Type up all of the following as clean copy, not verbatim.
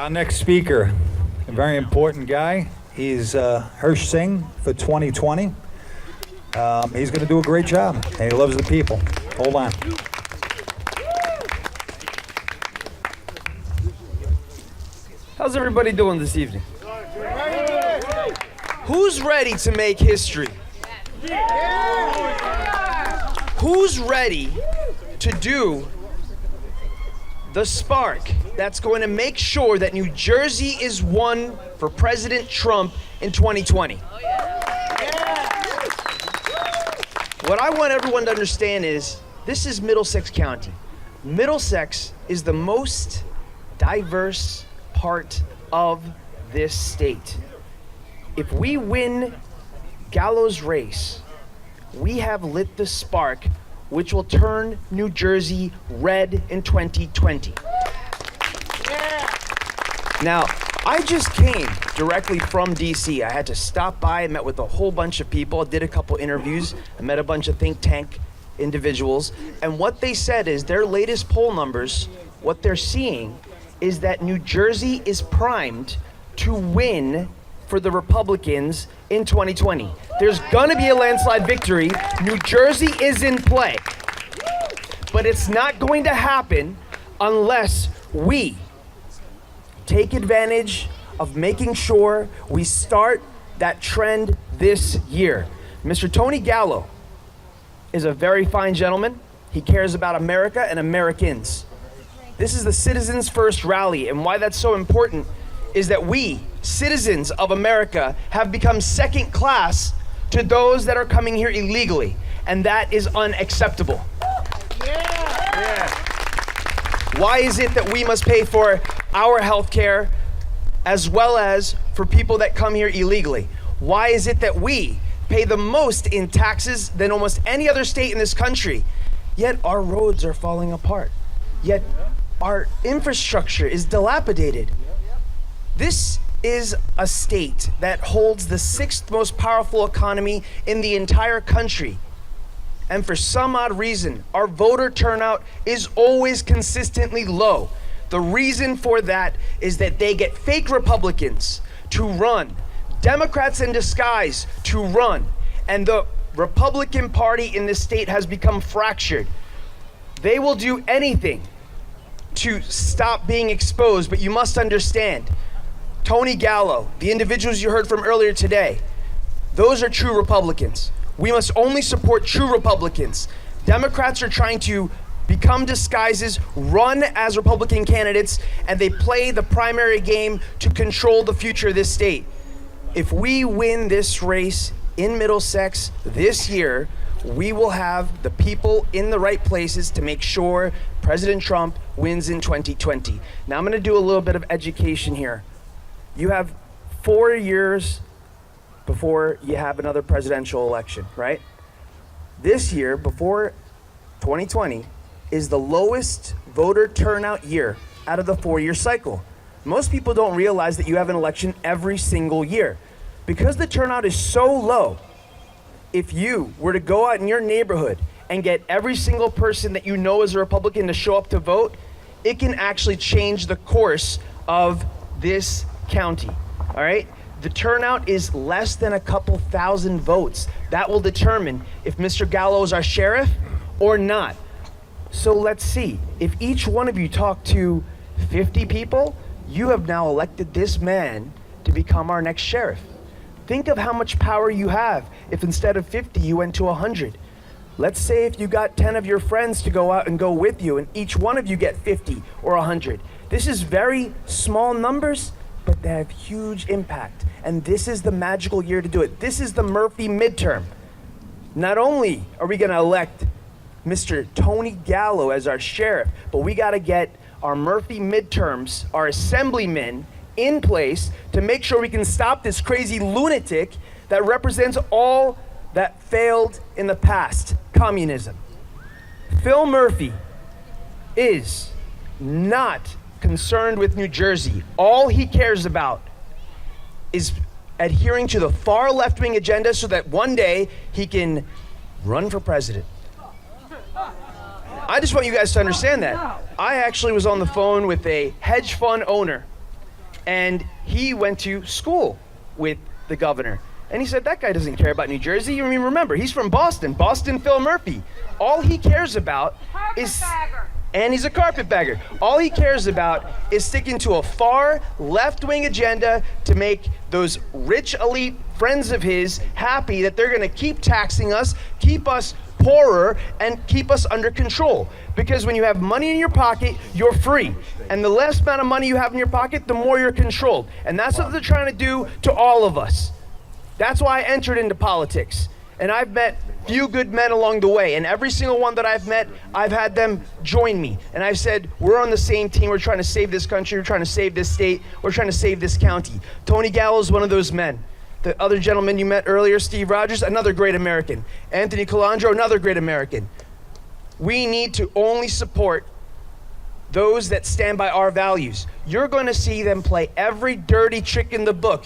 Our next speaker, a very important guy. He's Hirsh Singh for 2020. He's going to do a great job, and he loves the people. Hold on. How's everybody doing this evening? Who's ready to make history? Who's ready to do the spark that's going to make sure that New Jersey is won for President Trump in 2020? What I want everyone to understand is this is Middlesex County. Middlesex is the most diverse part of this state. If we win Gallo's race, we have lit the spark which will turn New Jersey red in 2020. Now, I just came directly from DC. I had to stop by, I met with a whole bunch of people, I did a couple interviews, I met a bunch of think tank individuals, and what they said is their latest poll numbers, what they're seeing is that New Jersey is primed to win for the Republicans in 2020. There's gonna be a landslide victory. New Jersey is in play. But it's not going to happen unless we take advantage of making sure we start that trend this year. Mr. Tony Gallo is a very fine gentleman. He cares about America and Americans. This is the Citizens First rally, and why that's so important is that we, citizens of America, have become second class to those that are coming here illegally, and that is unacceptable. Yeah. Why is it that we must pay for our health care as well as for people that come here illegally? Why is it that we pay the most in taxes than almost any other state in this country, yet our roads are falling apart, yet our infrastructure is dilapidated? This is a state that holds the 6th most powerful economy in the entire country. And for some odd reason, our voter turnout is always consistently low. The reason for that is that they get fake Republicans to run, Democrats in disguise to run, and the Republican Party in this state has become fractured. They will do anything to stop being exposed, but you must understand, Tony Gallo, the individuals you heard from earlier today, those are true Republicans. We must only support true Republicans. Democrats are trying to become disguises, run as Republican candidates, and they play the primary game to control the future of this state. If we win this race in Middlesex this year, we will have the people in the right places to make sure President Trump wins in 2020. Now I'm gonna do a little bit of education here. You have 4 years before you have another presidential election, right? This year, before 2020, is the lowest voter turnout year out of the 4-year cycle. Most people don't realize that you have an election every single year. Because the turnout is so low, if you were to go out in your neighborhood and get every single person that you know is a Republican to show up to vote, it can actually change the course of this county, all right? The turnout is less than a couple thousand votes. That will determine if Mr. Gallo is our sheriff or not. So let's see, if each one of you talk to 50 people, you have now elected this man to become our next sheriff. Think of how much power you have if instead of 50, you went to 100. Let's say if you got 10 of your friends to go out and go with you, and each one of you get 50 or 100. This is very small numbers, but they have huge impact. And this is the magical year to do it. This is the Murphy midterm. Not only are we gonna elect Mr. Tony Gallo as our sheriff, but we gotta get our Murphy midterms, our assemblymen in place to make sure we can stop this crazy lunatic that represents all that failed in the past, communism. Phil Murphy is not concerned with New Jersey. All he cares about is adhering to the far left-wing agenda so that one day he can run for president. I just want you guys to understand that. I actually was on the phone with a hedge fund owner, And he went to school with the governor. And he said, that guy doesn't care about New Jersey. I mean, remember, he's from Boston. Boston Phil Murphy. All he cares about is... And he's a carpetbagger. All he cares about is sticking to a far left-wing agenda to make those rich elite friends of his happy that they're going to keep taxing us, keep us poorer, and keep us under control. Because when you have money in your pocket, you're free. And the less amount of money you have in your pocket, the more you're controlled. And that's what they're trying to do to all of us. That's why I entered into politics. And I've met few good men along the way, and every single one that I've met, I've had them join me. And I've said, we're on the same team, we're trying to save this country, we're trying to save this state, we're trying to save this county. Tony Gallo is one of those men. The other gentleman you met earlier, Steve Rogers, another great American. Anthony Colandro, another great American. We need to only support those that stand by our values. You're going to see them play every dirty trick in the book.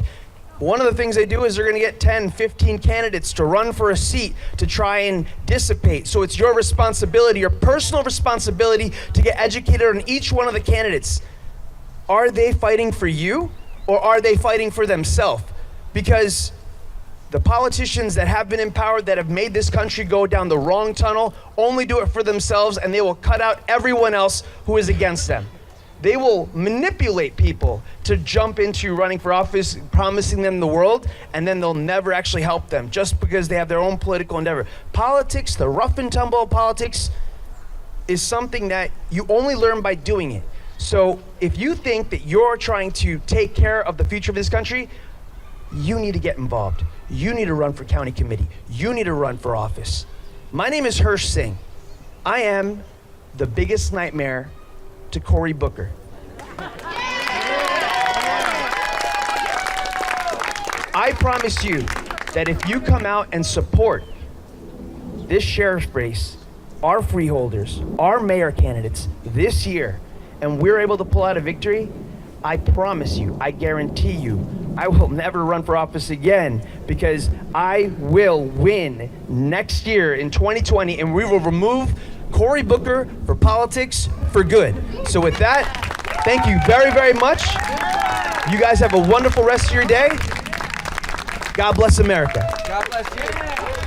One of the things they do is they're going to get 10, 15 candidates to run for a seat to try and dissipate. So it's your responsibility, your personal responsibility, to get educated on each one of the candidates. Are they fighting for you, or are they fighting for themselves? Because the politicians that have been in power, that have made this country go down the wrong tunnel, only do it for themselves, and they will cut out everyone else who is against them. They will manipulate people to jump into running for office, promising them the world, and then they'll never actually help them just because they have their own political endeavor. Politics, the rough and tumble of politics, is something that you only learn by doing it. So if you think that you're trying to take care of the future of this country, you need to get involved. You need to run for county committee. You need to run for office. My name is Hirsh Singh. I am the biggest nightmare to Cory Booker. I promise you that if you come out and support this sheriff's race, our freeholders, our mayor candidates this year, and we're able to pull out a victory, I promise you, I guarantee you, I will never run for office again, because I will win next year in 2020, and we will remove Cory Booker for politics for good. So with that, thank you very, very much. You guys have a wonderful rest of your day. God bless America. God bless you.